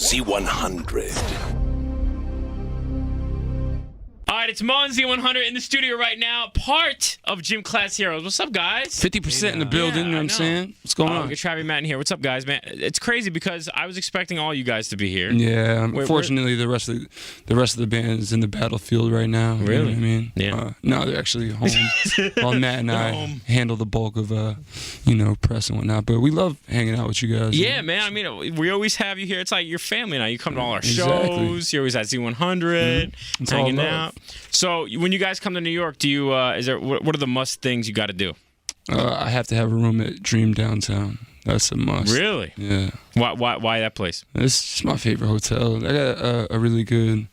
Z100. All right, it's Mo and Z100 in the studio right now, part of Gym Class Heroes. What's up, guys? 50% in the building, you know what I'm saying? What's going on? Good to have you, Matt, in here. What's up, guys, man? It's crazy because I was expecting all you guys to be here. Yeah, unfortunately, the rest of the band is in the battlefield right now. Really? You know what I mean? Yeah. No, they're actually home. While Matt and I handle the bulk of, press and whatnot. But we love hanging out with you guys. Yeah, man. I mean, we always have you here. It's like your family now. You come to all our Exactly. shows. You're always at Z100, It's hanging all out. So when you guys come to New York, do you? What are the must things you got to do? I have to have a room at Dream Downtown. That's a must. Really? Yeah. Why that place? It's just my favorite hotel. I got a really good,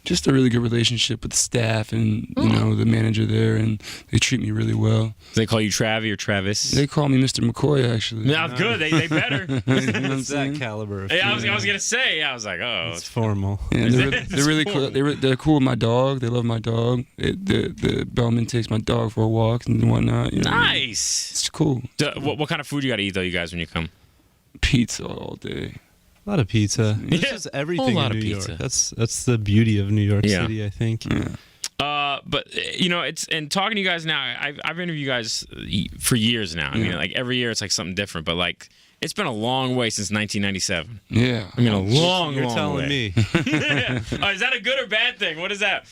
just a really good relationship with the staff and, the manager there, and they treat me really well. Do they call you Travi or Travis? They call me Mr. McCoy, actually. Yeah, good. They better. It's that caliber. Yeah, I was gonna say. I was like, oh, It's formal. Yeah, they're really cool. They're cool with my dog. They love my dog. The bellman takes my dog for a walk and whatnot. nice. It's cool. What kind of food you got to eat though, you guys, when you come? Pizza all day. A lot of pizza. It's Yeah, just everything lot in of New pizza. York. That's the beauty of New York Yeah. City, I think. Yeah. But it's and talking to you guys now. I've interviewed you guys for years now. I mean, like every year it's like something different. But like it's been a long way since 1997. Yeah. I mean, a long You're telling way. me. Yeah. Oh, is that a good or bad thing? What is that?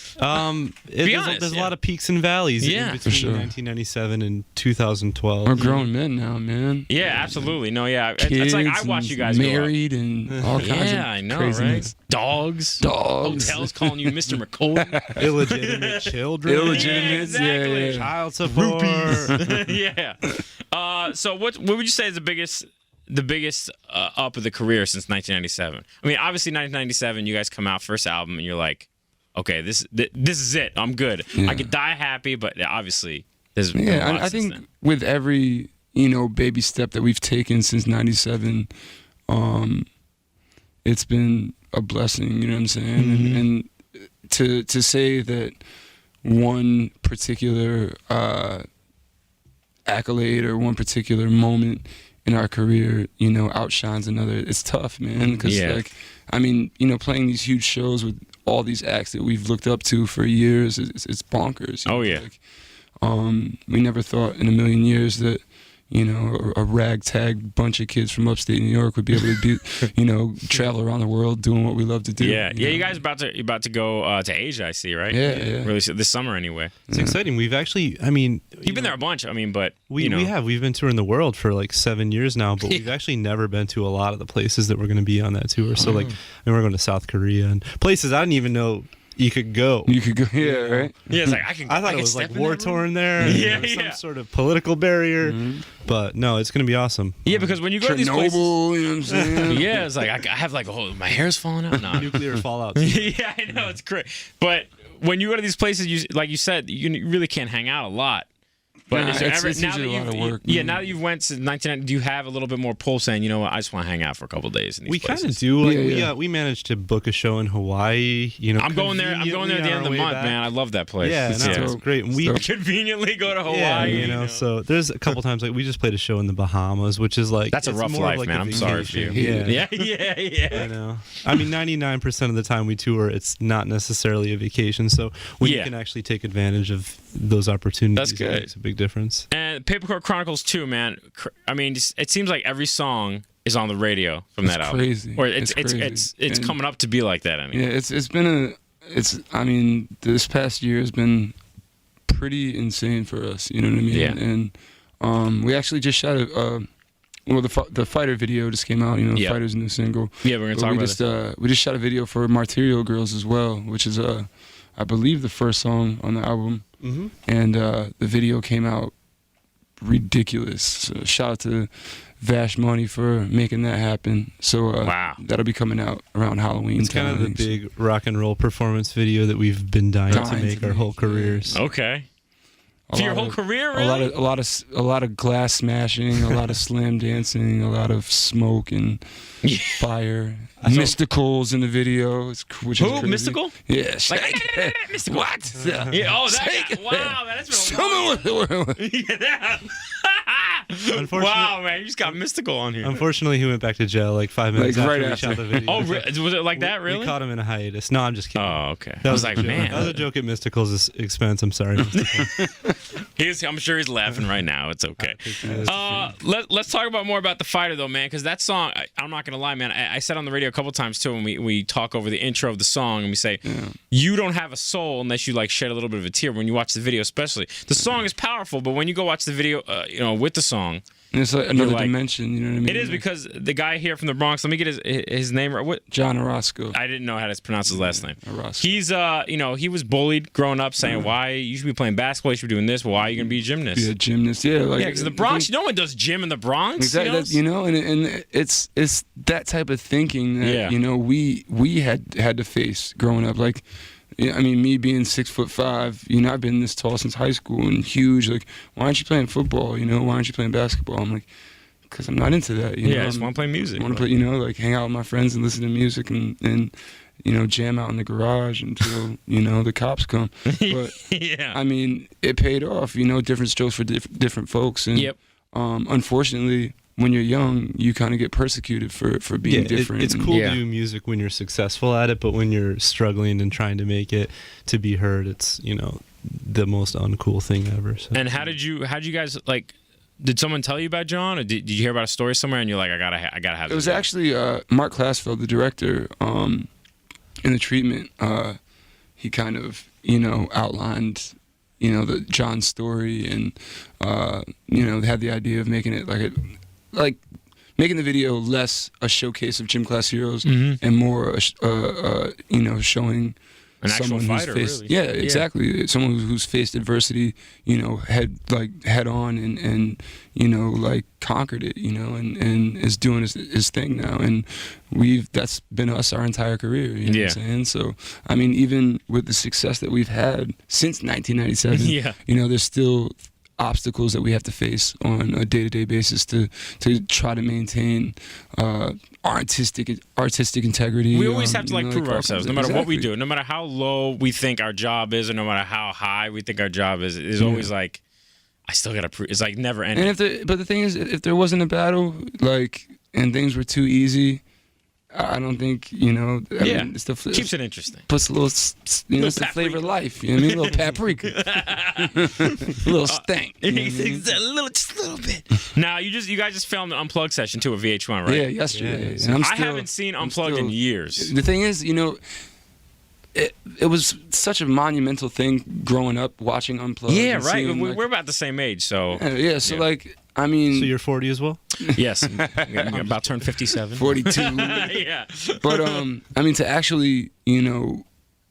There's a lot of peaks and valleys Yeah, in for between sure. 1997 and 2012. We're grown men now, man. Yeah, absolutely. No, yeah. Kids It's like I watch you guys married and all grow up. kinds of Yeah, I know, craziness. right? Dogs. Dogs. Hotels calling you Mr. McCoy. Illegitimate children. Illegitimate. Yeah, exactly. Yeah. Child support. Yeah. So what would you say is the biggest up of the career since 1997? I mean, obviously 1997, you guys come out first album and you're like, okay, this is it. I'm good. Yeah. I could die happy, but obviously there's been a Yeah, lot I since think then. with every baby step that we've taken since '97, it's been a blessing. You know what I'm saying? And to say that one particular accolade or one particular moment in our career, outshines another, it's tough, man. Because playing these huge shows with all these acts that we've looked up to for years, it's bonkers. Oh, yeah. We never thought in a million years that, a ragtag bunch of kids from upstate New York would be able to be, travel around the world doing what we love to do. Yeah, you guys about to go to Asia, I see, right? Yeah. Really, this summer anyway. It's exciting. We've actually, You've been there a bunch. I mean, but we have. We've been touring the world for like 7 years now, but we've actually never been to a lot of the places that we're going to be on that tour. So we're going to South Korea and places I didn't even know you could go. You could go, right? Yeah, it's like I thought it was like war torn there. Yeah, and yeah. some sort of political barrier. But no, it's going to be awesome. Yeah, because when you go to these places, Chernobyl, you know what I'm saying? yeah, it's like I have like my hair's falling out. Nah. Nuclear fallout. Yeah, I know it's great. But when you go to these places, like you said, you really can't hang out a lot. But Nah, is there it's ever, usually now that a lot of work. now that you've went since 1990, do you have a little bit more pull saying, you know what, I just want to hang out for a couple of days in these We places? kind of do. Like, Yeah. we managed to book a show in Hawaii. I'm going there at the end of the month, man. I love that place. Yeah, it's great. And we conveniently go to Hawaii. Yeah, so there's a couple times like we just played a show in the Bahamas, which is like That's a it's rough more life, like man. a I'm sorry for you. vacation. Yeah. Yeah. I know. I mean, 99% of the time we tour, it's not necessarily a vacation. So when you can actually take advantage of those opportunities, That's good. It makes a big difference. And Papercore Chronicles too, man. I mean, it seems like every song is on the radio from that album. Crazy. Or It's crazy. it's coming up to be like that anyway. Yeah, I mean, this past year has been pretty insane for us. You know what I mean? Yeah. And we actually just shot the Fighter video just came out. Fighter's new single. Yeah, we're gonna talk about it. We just shot a video for Martyrial Girls as well, which is I believe the first song on the album. Mm-hmm. And the video came out ridiculous. So shout out to Vash Money for making that happen. So wow. That'll be coming out around Halloween. It's kind of the big rock and roll performance video that we've been dying to make our whole careers. Okay. For your whole career, really? A lot of glass smashing, a lot of slam dancing, a lot of smoke and fire. Mysticals in the video, which is crazy. Mystical? Yeah, Mystical. What? Yeah, oh, that guy. Wow, man, that's been a long. Someone. Yeah. Unfortunately, Wow, man, you just got mystical on here. unfortunately, he went back to jail like 5 minutes Like, after right we after. shot the video. Oh, was it like that? Really? We caught him in a hiatus. No, I'm just kidding. Oh, okay. That I was a like, joke. man, that was a joke at Mystical's expense. I'm sorry. Mystical. I'm sure he's laughing right now. It's okay. Let's talk about more about The Fighter, though, man, because that song, I'm not going to lie, man. I said on the radio a couple times, too, when we talk over the intro of the song, and we say, you don't have a soul unless you, like, shed a little bit of a tear when you watch the video, especially. The song is powerful, but when you go watch the video, with the song, And it's like another like- dimension, you know what I mean? it is because the guy here from the Bronx, let me get his name right. What? John Orozco. I didn't know how to pronounce his last name. Orozco. He's, he was bullied growing up, saying, why you should be playing basketball, you should be doing this, why are you going to be a gymnast? Be a gymnast, yeah. Like, Yeah, because the Bronx, no one does gym in the Bronx. Exactly, and it's that type of thinking that we had to face growing up. Like, I mean, me being 6'5", I've been this tall since high school and huge. Like, why aren't you playing football? Why aren't you playing basketball? I'm like, because I'm not into that. I just want to play music. I want to play, like hang out with my friends and listen to music and jam out in the garage until the cops come. But Yeah. I mean, it paid off. Different strokes for different folks. And Yep. Unfortunately, when you're young, you kind of get persecuted for being different. It's cool to do music when you're successful at it, but when you're struggling and trying to make it to be heard, it's the most uncool thing ever. So. And how did you guys like? Did someone tell you about John, or did you hear about a story somewhere and you're like, I gotta have this? It was actually Mark Klasfeld, the director, in the treatment. He kind of outlined the John story, and they had the idea of making it like making the video less a showcase of gym class heroes and more showing an actual fighter, faced, really. yeah, exactly, someone who's faced adversity, head on and conquered it, and is doing his thing now, and that's been us our entire career, what I'm saying? So I mean, even with the success that we've had since 1997, there's still obstacles that we have to face on a day-to-day basis to try to maintain artistic integrity. We always have to prove ourselves, no matter what we Exactly. do, no matter how low we think our job is, or no matter how high we think our job is. It's always like, I still gotta prove. It's like never ending. And but the thing is, if there wasn't a battle, and things were too easy, I don't think I mean, it's keeps it interesting. Puts a little, it's the flavor of life. A little paprika, a little stank. Just a little bit. Now you guys just filmed an Unplugged session too at VH1, right? Yeah, yesterday. Yeah. And I haven't seen Unplugged in years. The thing is, it was such a monumental thing growing up watching Unplugged. Yeah, and right. seeing, We're about the same age, so so I mean, So you're 40 as well? yes, I'm about to turn 57. 42. Yeah, But I mean, to actually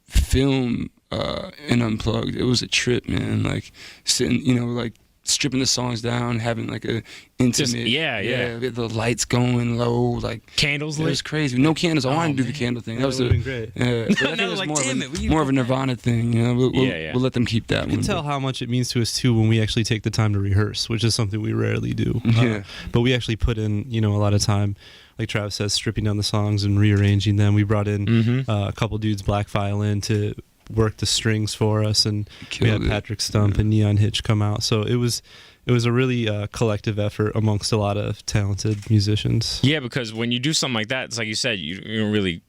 film an Unplugged, it was a trip, man. Like sitting, stripping the songs down, having a intimate, with the lights going low, candles it lit. was crazy. No candles. I wanted to do the candle thing. That was would've been great. Yeah, but I think Now it was like, more, damn of it, a, more of a Nirvana thing. We'll let them keep that You one. can tell how much it means to us too when we actually take the time to reherse, which is something we rarely do. Yeah. But we actually put in, a lot of time, like Travis says, stripping down the songs and rearranging them. We brought in a couple dudes, black violin, to work the strings for us, and we had Killed it. Patrick Stump and Neon Hitch come out. So it was a really collective effort amongst a lot of talented musicians. Yeah, because when you do something like that, it's like you said, you don't really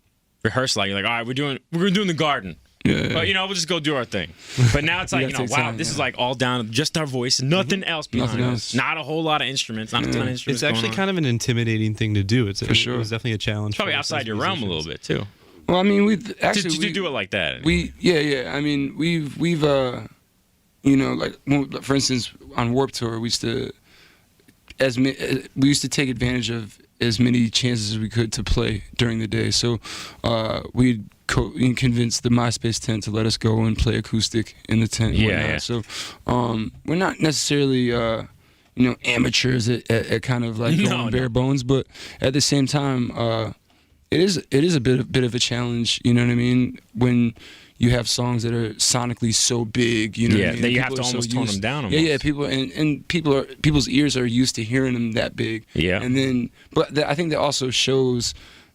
rehearse you're like, all right, we're doing the garden. Yeah. But we'll just go do our thing. But now it's like, gotta take wow, time, this is yeah. all down to just our voice, nothing else behind Nothing us. else. Not a whole lot of instruments, not a ton of instruments. It's actually kind of an intimidating thing to do. For sure. It was definitely a challenge. probably for us outside as your realm a musicians. little bit too. Well, I mean, we To actually do it like that. I mean, we've for instance, on Warped Tour, we used to take advantage of as many chances as we could to play during the day. So we'd convince the MySpace tent to let us go and play acoustic in the tent. And whatnot. Yeah. So we're not necessarily amateurs at kind of going bare bones, but at the same time, it is a bit of a challenge. You know what I mean? When you have songs that are sonically so big, you know what I mean? that you have People to are so almost tone used- them down. Yeah, Almost. people and people's ears are used to hearing them that big. Yeah. And then, but I think that also shows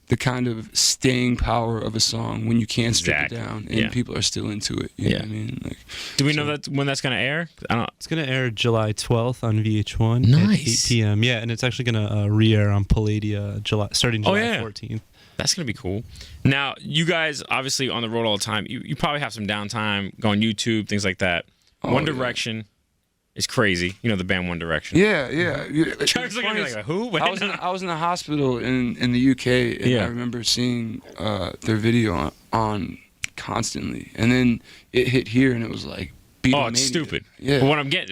the kind of staying power of a song when you can't strip Exactly. it down and people are still into it. You know what I mean? Like, Do we know that when that's gonna air? I don't. It's going to air July 12th on VH1 Nice. at 8 p.m. Yeah, and it's actually going to re-air on Palladia starting July 14th. That's gonna be cool. Now, you guys obviously on the road all the time. You probably have some downtime, go on YouTube, things like that. One Direction is crazy. You know the band One Direction. Yeah. Charles looking at me like, who? Wait, I was in the hospital in the UK, and I remember seeing their video on constantly, and then it hit here, and it was like, it's stupid. Yeah.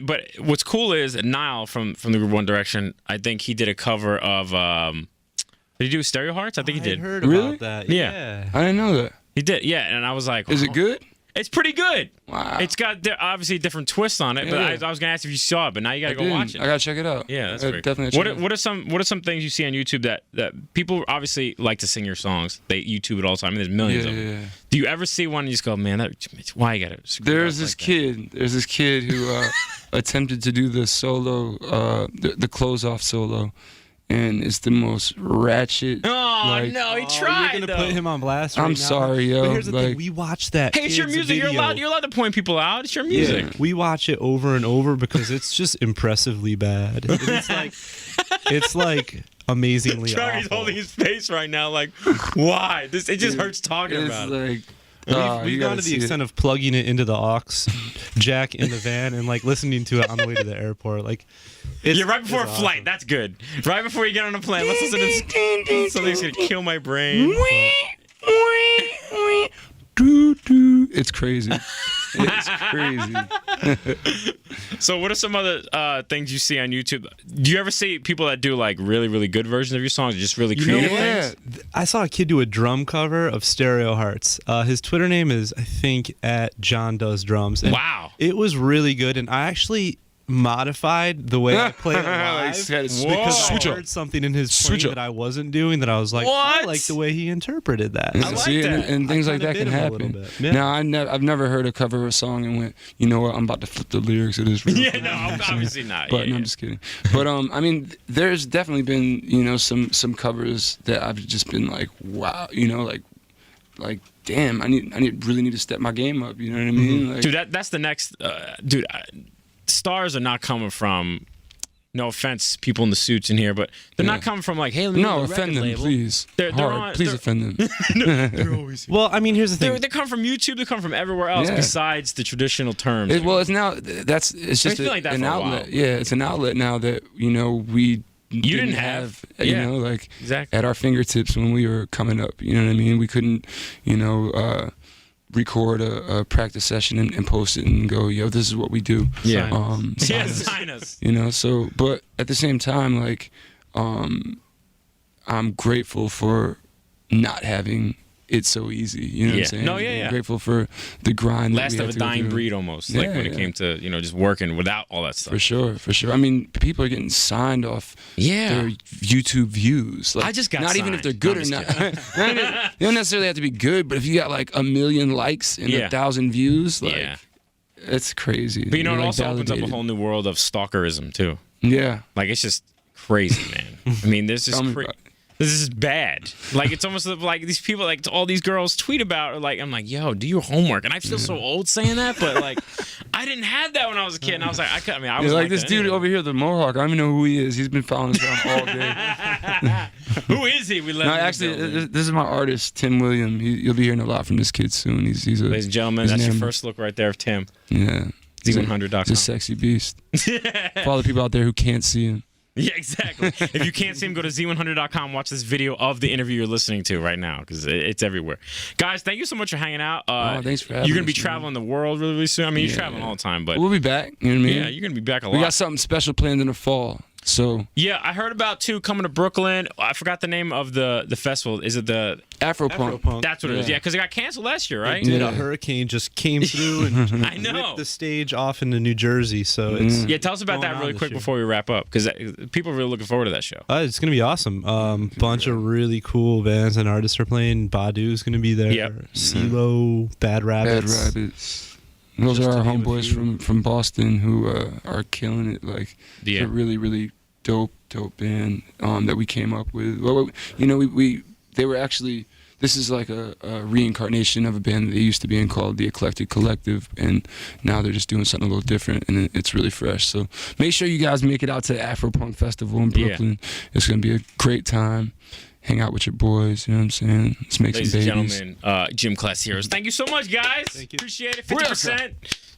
But what's cool is that Niall from the group One Direction, I think he did a cover of. Did he do Stereo Hearts? I think he did. I heard Really? about that. Yeah. I didn't know that. He did. Yeah, and I was like, Is it good? It's pretty good. Wow. It's got obviously a different twist on it, but I was gonna ask if you saw it, but now you gotta go watch it. I gotta check it out. Yeah, that's I great. definitely. What are some things you see on YouTube that people obviously like to sing your songs? They YouTube it all the time. I mean, there's millions of them. Yeah. Do you ever see one and you just go, man, why you gotta? There's this kid who attempted to do the solo, the close off solo, and it's the most ratchet. Oh no, he tried. You're gonna put him on blast. Right I'm now. sorry, yo. But here's the thing: we watch that. Hey, it's your kid's music. You're video. allowed to point people out. It's your music. Yeah. We watch it over and over because it's just impressively bad. It's like amazingly Charlie's awful. holding his face right now, like, why? It just hurts talking It's about it. like We've gone to the extent of plugging it into the aux jack in the van and like listening to it on the way to the airport. Like, Right before a flight. That's good. Right before you get on a plane. Let's listen to this. Something's gonna kill my brain. It's crazy. It's crazy. So, what are some other things you see on YouTube? Do you ever see people that do like really, really good versions of your songs, or just really creative things? I saw a kid do a drum cover of Stereo Hearts. His Twitter name is, I think, @JohnDoesDrums. And Wow. it was really good, and I actually modified the way I play it live because I heard something in his playing that I wasn't doing that I was like, I like the way he interpreted that. I like that. And things like that can happen. Now, I've never heard a cover of a song and went, you know what, I'm about to flip the lyrics of this. Yeah, no, obviously not. But no, I'm just kidding. But I mean, there's definitely been some covers that I've just been like, wow, like damn, I really need to step my game up. You know what I mean? Like, Dude, that's the next. Dude, stars are not coming from. No offense, people in the suits in here, but they're not coming from like, hey, let me no, do a offend record them, label. please. Please offend them. They're always. Well, I mean, here's the thing. They come from YouTube. They come from everywhere else besides the traditional terms. It's now it's just like that an for a outlet. while. Yeah, it's an outlet now that we didn't have. like Exactly. at our fingertips when we were coming up. You know what I mean? We couldn't record a practice session and post it and go, yo, this is what we do. Yeah. Sign us. Sign us. So but at the same time, like I'm grateful for not having it so easy. You know what I'm saying? No, yeah. I'm grateful for the grind. Last that we of had a to go dying through. breed, almost. Like when it came to just working without all that stuff. For sure. I mean, people are getting signed off their YouTube views. Like, I just got not even if signed. they're good No, or I'm just not. You don't necessarily have to be good, but if you got like 1 million likes and 1,000 views, like it's crazy. But You're, it like, also opens up a validated. whole new world of stalkerism too. Yeah. Like it's just crazy, man. I mean, this is bad. Like it's almost like these people, like all these girls tweet about, or like I'm like, yo, do your homework. And I feel so old saying that, but like I didn't have that when I was a kid, and I was like, I was like this dude over here, the Mohawk. I don't even know who he is. He's been following us around all day. Who is he? No, actually, this is my artist, Tim William. You'll be hearing a lot from this kid soon. He's a, ladies and gentlemen, that's your first look right there of Tim. Yeah. Z100.com. He's a sexy beast. For all the people out there who can't see him. Yeah, exactly. If you can't see him, go to Z100.com. Watch this video of the interview you're listening to right now because it's everywhere. Guys, thank you so much for hanging out. Thanks for having You're going to be us, traveling the world really, really soon. I mean, you're traveling all the time, but we'll be back. You know what I mean? yeah, you're going to be back a lot. We got something special planned in the fall. So yeah, I heard about too coming to Brooklyn. I forgot the name of the festival. Is it the Afropunk? That's what it is. Yeah, because it got canceled last year, right? A hurricane just came through and I know. whipped the stage off into New Jersey. So it's Tell us about going that on really this quick year. before we wrap up because people are really looking forward to that show. It's gonna be awesome. Bunch of really cool bands and artists are playing. Badu's gonna be there. Yep. CeeLo, Bad Rabbits. Bad Rabbits. Those Just are our to name a homeboys few. from Boston who are killing it. Like they're really, really dope band that we came up with. Well, we they were actually. This is like a reincarnation of a band that they used to be in called the Eclectic Collective, and now they're just doing something a little different, and it's really fresh. So make sure you guys make it out to the Afropunk Festival in Brooklyn. Yeah. It's going to be a great time. Hang out with your boys, you know what I'm saying? Let's make Ladies some babies. Ladies and gentlemen, Gym Class Heroes. Thank you so much, guys. Thank you. Appreciate it. 50%.